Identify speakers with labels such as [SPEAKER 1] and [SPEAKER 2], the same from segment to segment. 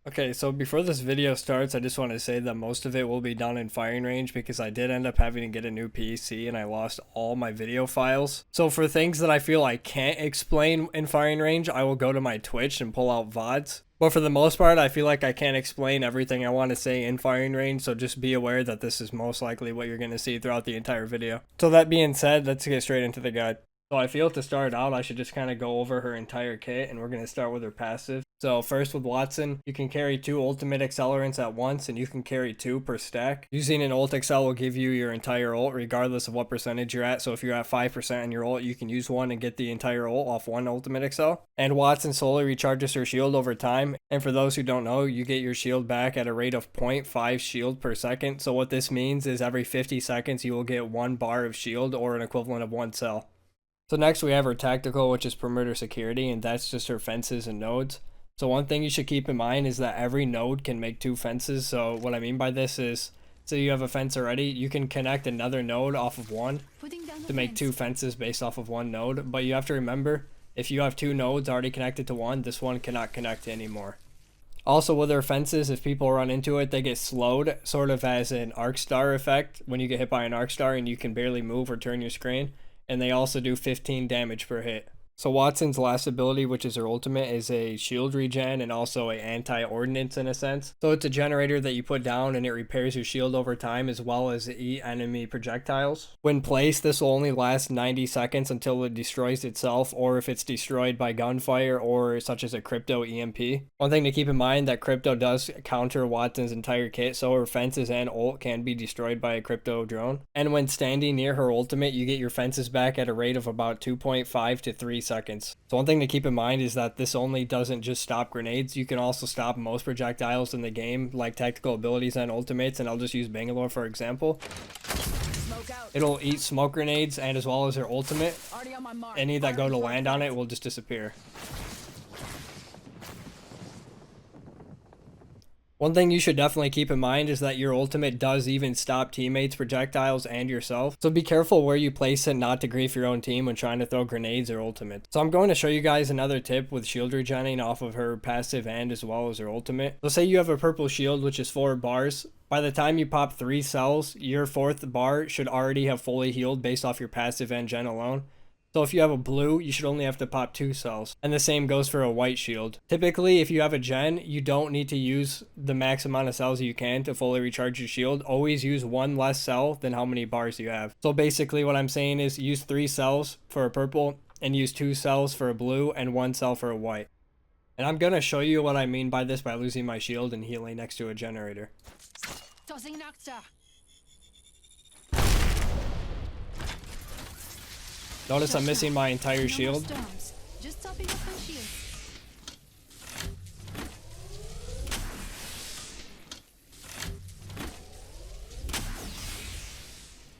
[SPEAKER 1] Okay, so before this video starts, I just want to say that most of it will be done in firing range because I did end up having to get a new PC and I lost all my video files. So for things that I feel I can't explain in firing range, I will go to my Twitch and pull out VODs. But for the most part, I feel like I can't explain everything I want to say in firing range, so just be aware that this is most likely what you're going to see throughout the entire video. So that being said, let's get straight into the guide. So I feel to start out, I should just kind of go over her entire kit, and we're going to start with her passive. So first with Wattson, you can carry 2 ultimate accelerants at once, and you can carry 2 per stack. Using an ult accel will give you your entire ult regardless of what percentage you're at. So if you're at 5% in your ult, you can use one and get the entire ult off 1 ultimate accel. And Wattson slowly recharges her shield over time. And for those who don't know, you get your shield back at a rate of 0.5 shield per second. So what this means is every 50 seconds you will get 1 bar of shield, or an equivalent of 1 cell. So next we have her tactical, which is perimeter security, and that's just her fences and nodes. So one thing you should keep in mind is that every node can make 2 fences. So what I mean by this is, so you have a fence already, you can connect another node off of one to make 2 fences based off of 1 node. But you have to remember, if you have 2 nodes already connected to one, this one cannot connect anymore. Also with their fences, if people run into it, they get slowed, sort of as an arc star effect when you get hit by an arc star and you can barely move or turn your screen. And they also do 15 damage per hit. So Wattson's last ability, which is her ultimate, is a shield regen and also a anti-ordnance in a sense. So it's a generator that you put down and it repairs your shield over time, as well as eat enemy projectiles. When placed, this will only last 90 seconds until it destroys itself, or if it's destroyed by gunfire or such as a crypto EMP. One thing to keep in mind, that crypto does counter Wattson's entire kit, so her fences and ult can be destroyed by a crypto drone. And when standing near her ultimate, you get your fences back at a rate of about 2.5 to 3 seconds. So one thing to keep in mind is that this only doesn't just stop grenades. You can also stop most projectiles in the game, like tactical abilities and ultimates, and I'll just use Bangalore for example. It'll eat smoke grenades, and as well as her ultimate, any that go to land on it will just disappear. One thing you should definitely keep in mind is that your ultimate does even stop teammates, projectiles, and yourself. So be careful where you place it not to grief your own team when trying to throw grenades or ultimates. So I'm going to show you guys another tip with shield regenning off of her passive and as well as her ultimate. So say you have a purple shield, which is 4 bars. By the time you pop 3 cells, your 4th bar should already have fully healed based off your passive and gen alone. So if you have a blue, you should only have to pop 2 cells. And the same goes for a white shield. Typically, if you have a gen, you don't need to use the max amount of cells you can to fully recharge your shield. Always use 1 less cell than how many bars you have. So basically what I'm saying is use 3 cells for a purple, and use 2 cells for a blue, and 1 cell for a white. And I'm going to show you what I mean by this by losing my shield and healing next to a generator. Tossing an Notice I'm missing my entire shield.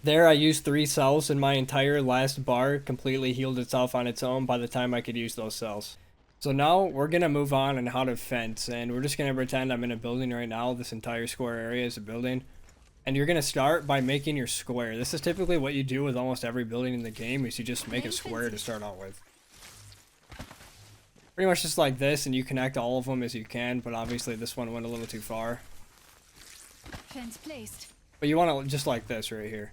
[SPEAKER 1] There I used 3 cells and my entire last bar completely healed itself on its own by the time I could use those cells. So now we're going to move on how to fence, and we're just going to pretend I'm in a building right now. This entire square area is a building. And you're going to start by making your square. This is typically what you do with almost every building in the game, is you just make a square to start out with. Pretty much just like this, and you connect all of them as you can, but obviously this one went a little too far. Fence placed. But you want to just like this right here.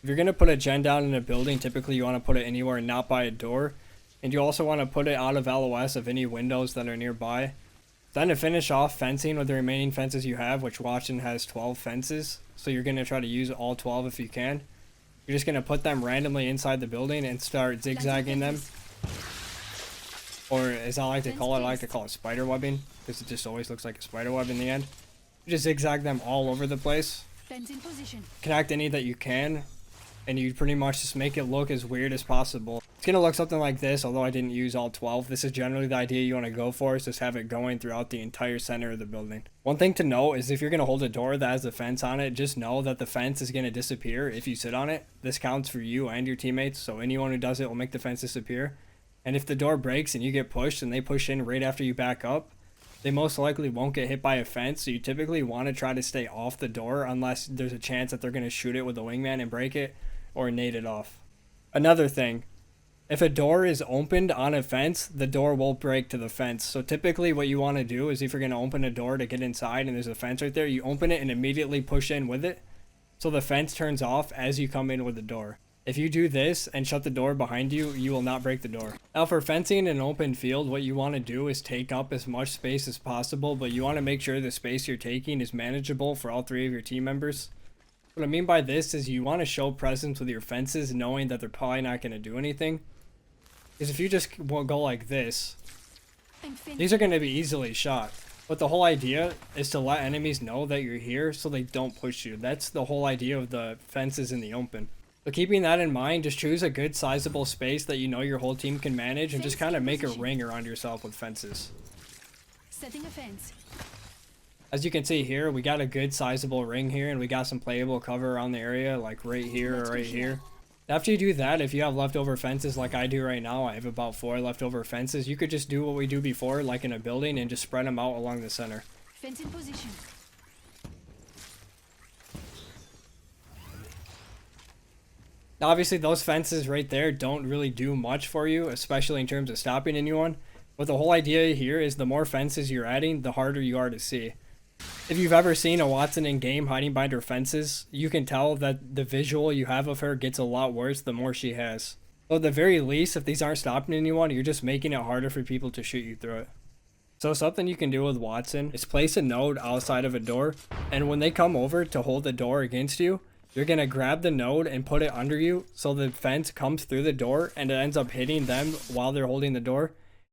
[SPEAKER 1] If you're going to put a gen down in a building, typically you want to put it anywhere not by a door. And you also want to put it out of LOS of any windows that are nearby. Then to finish off fencing with the remaining fences you have, which Wattson has 12 fences. So you're going to try to use all 12 if you can. You're just going to put them randomly inside the building and start zigzagging them. Or as I like to call it, I like to call it spider webbing, because it just always looks like a spider web in the end. You just zigzag them all over the place. Connect any that you can, and you pretty much just make it look as weird as possible. It's going to look something like this, although I didn't use all 12. This is generally the idea you want to go for, is just have it going throughout the entire center of the building. One thing to note is if you're going to hold a door that has a fence on it, just know that the fence is going to disappear if you sit on it. This counts for you and your teammates, so anyone who does it will make the fence disappear. And if the door breaks and you get pushed and they push in right after you back up, they most likely won't get hit by a fence, so you typically want to try to stay off the door unless there's a chance that they're going to shoot it with a wingman and break it, or nade it off. Another thing, If a door is opened on a fence, the door will break to the fence. So typically what you want to do is if you're going to open a door to get inside and there's a fence right there, you open it and immediately push in with it. So the fence turns off as you come in with the door. If you do this and shut the door behind you, you will not break the door. Now for fencing an open field, what you want to do is take up as much space as possible, but you want to make sure the space you're taking is manageable for all 3 of your team members. What I mean by this is you want to show presence with your fences, knowing that they're probably not going to do anything. Because if you just go like this, these are going to be easily shot. But the whole idea is to let enemies know that you're here so they don't push you. That's the whole idea of the fences in the open. So keeping that in mind, just choose a good sizable space that you know your whole team can manage and just kind of make a ring around yourself with fences.
[SPEAKER 2] Setting a fence.
[SPEAKER 1] As you can see here, we got a good sizable ring here and we got some playable cover around the area like right here or right here. After you do that, if you have leftover fences like I do right now, I have about 4 leftover fences, you could just do what we do before, like in a building, and just spread them out along the center.
[SPEAKER 2] Fence in position.
[SPEAKER 1] Now obviously those fences right there don't really do much for you, especially in terms of stopping anyone. But the whole idea here is the more fences you're adding, the harder you are to see. If you've ever seen a Wattson in game hiding behind her fences, you can tell that the visual you have of her gets a lot worse the more she has. So at the very least, if these aren't stopping anyone, you're just making it harder for people to shoot you through it. So something you can do with Wattson is place a node outside of a door, and when they come over to hold the door against you, you're going to grab the node and put it under you so the fence comes through the door and it ends up hitting them while they're holding the door.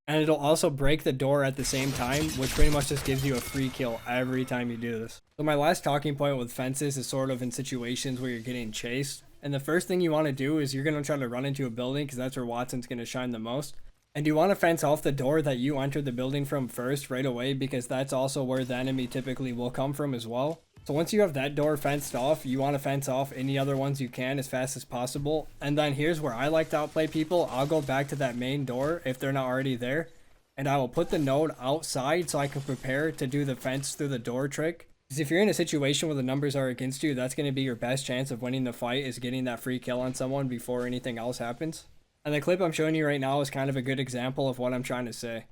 [SPEAKER 1] And it'll also break the door at the same time, which pretty much just gives you a free kill every time you do this. So my last talking point with fences is sort of in situations where you're getting chased. And the first thing you want to do is you're going to try to run into a building because that's where Wattson's going to shine the most. And you want to fence off the door that you entered the building from first right away because that's also where the enemy typically will come from as well. So once you have that door fenced off, you want to fence off any other ones you can as fast as possible. And then here's where I like to outplay people. I'll go back to that main door if they're not already there. And I will put the node outside so I can prepare to do the fence through the door trick. Because if you're in a situation where the numbers are against you, that's going to be your best chance of winning the fight, is getting that free kill on someone before anything else happens. And the clip I'm showing you right now is kind of a good example of what I'm trying to say.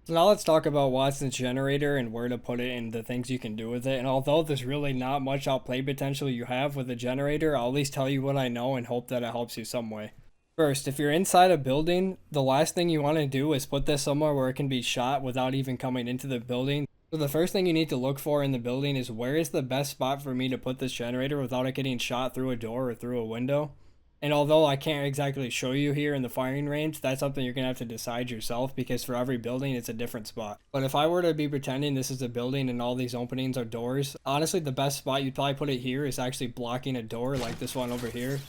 [SPEAKER 1] So now let's talk about Wattson's generator and where to put it and the things you can do with it. And although there's really not much outplay potential you have with the generator, I'll at least tell you what I know and hope that it helps you some way. First, if you're inside a building, the last thing you want to do is put this somewhere where it can be shot without even coming into the building. So the first thing you need to look for in the building is where is the best spot for me to put this generator without it getting shot through a door or through a window. And although I can't exactly show you here in the firing range, that's something you're going to have to decide yourself because for every building, it's a different spot. But if I were to be pretending this is a building and all these openings are doors, honestly, the best spot you'd probably put it here is actually blocking a door like this one over here.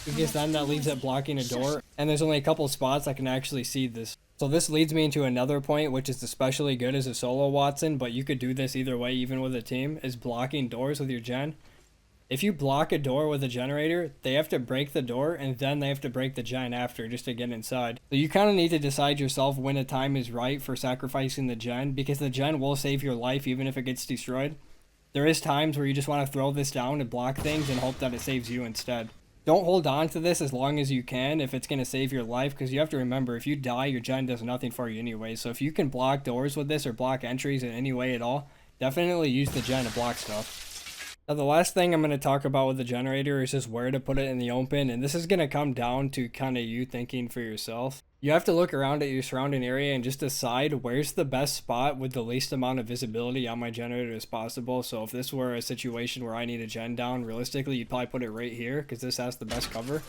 [SPEAKER 1] Because then that leaves it blocking a door. And there's only a couple spots I can actually see this. So this leads me into another point, which is especially good as a solo Wattson, but you could do this either way, even with a team, is blocking doors with your gen. If you block a door with a generator, they have to break the door and then they have to break the gen after just to get inside. So you kind of need to decide yourself when a time is right for sacrificing the gen, because the gen will save your life even if it gets destroyed. There is times where you just want to throw this down and block things and hope that it saves you instead. Don't hold on to this as long as you can if it's going to save your life, because you have to remember, if you die, your gen does nothing for you anyway. So if you can block doors with this or block entries in any way at all, definitely use the gen to block stuff. Now the last thing I'm going to talk about with the generator is just where to put it in the open, and this is going to come down to kind of you thinking for yourself. You have to look around at your surrounding area and just decide where's the best spot with the least amount of visibility on my generator as possible. So if this were a situation where I need a gen down, realistically you'd probably put it right here because this has the best cover.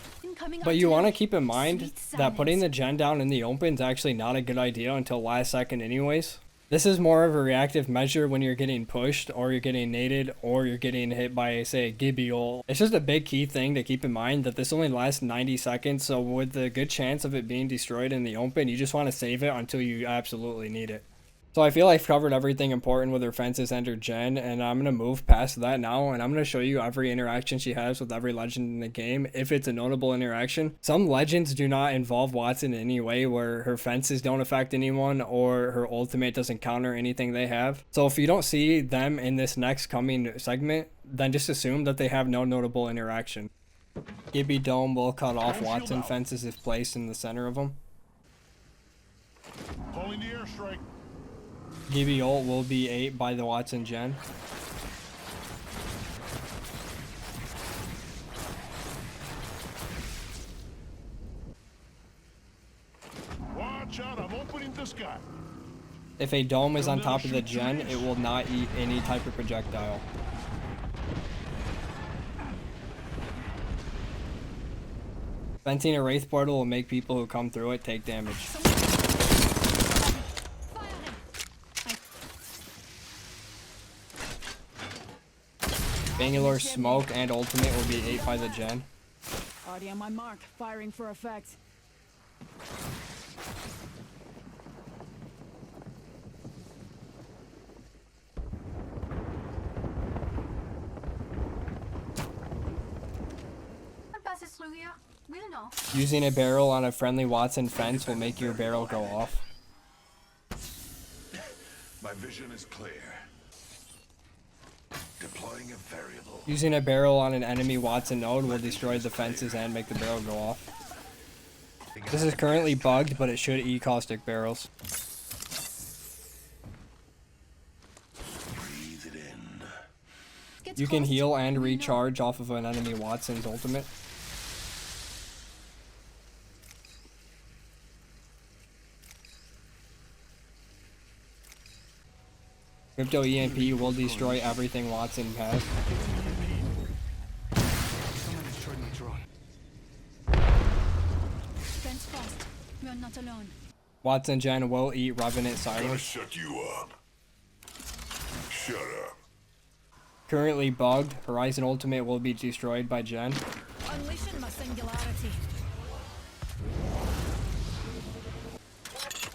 [SPEAKER 1] But you want to keep in mind that putting the gen down in the open is actually not a good idea until last second anyways. This is more of a reactive measure when you're getting pushed or you're getting naded or you're getting hit by, say, a Gibiol. It's just a big key thing to keep in mind that this only lasts 90 seconds, so with the good chance of it being destroyed in the open, you just want to save it until you absolutely need it. So I feel I've covered everything important with her fences and her gen, and I'm going to move past that now, and I'm going to show you every interaction she has with every legend in the game, if it's a notable interaction. Some legends do not involve Wattson in any way, where her fences don't affect anyone, or her ultimate doesn't counter anything they have. So if you don't see them in this next coming segment, then just assume that they have no notable interaction. Gibby Dome will cut off Wattson fences if placed in the center of them.
[SPEAKER 3] Calling the airstrike.
[SPEAKER 1] Gibby ult will be ate by the Wattson gen.
[SPEAKER 3] Watch out, I'm opening the sky.
[SPEAKER 1] If a dome is on top of the gen, it will not eat any type of projectile. Venting a Wraith portal will make people who come through it take damage. Bangalore smoke and ultimate will be ate by the gen.
[SPEAKER 4] Already on my mark, firing for effect.
[SPEAKER 2] What passes through here? We'll know.
[SPEAKER 1] Using a barrel on a friendly Wattson fence will make your barrel go off.
[SPEAKER 3] My vision is clear. Deploying a variable.
[SPEAKER 1] Using a barrel on an enemy Wattson node will destroy the fences and make the barrel go off. This is currently bugged, but it should eat caustic barrels.
[SPEAKER 3] Breathe it in.
[SPEAKER 2] Gets
[SPEAKER 1] You can
[SPEAKER 2] close.
[SPEAKER 1] heal and
[SPEAKER 2] We know.
[SPEAKER 1] recharge off of an enemy Wattson's ultimate. Crypto EMP will destroy everything Wattson has.
[SPEAKER 3] Someone destroyed my drone.
[SPEAKER 2] Fence fast. We're not alone.
[SPEAKER 1] Wattson gen will eat Revenant
[SPEAKER 3] Gonna
[SPEAKER 1] Silence.
[SPEAKER 3] shut you up. Shut up.
[SPEAKER 1] Currently bugged. Horizon ultimate will be destroyed by gen.
[SPEAKER 4] Unleashing my singularity.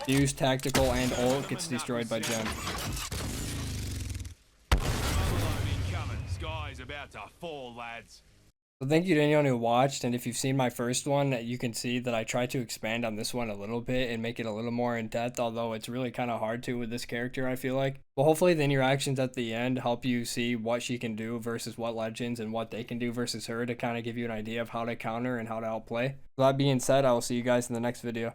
[SPEAKER 1] Fuse tactical and ult gets destroyed by gen.
[SPEAKER 5] Sky's about to fall, lads.
[SPEAKER 1] So thank you to anyone who watched, and if you've seen my first one, you can see that I try to expand on this one a little bit and make it a little more in depth, although it's really kind of hard to with this character, I feel like. But hopefully the interactions at the end help you see what she can do versus what legends and what they can do versus her, to kind of give you an idea of how to counter and how to outplay. So that being said, I will see you guys in the next video.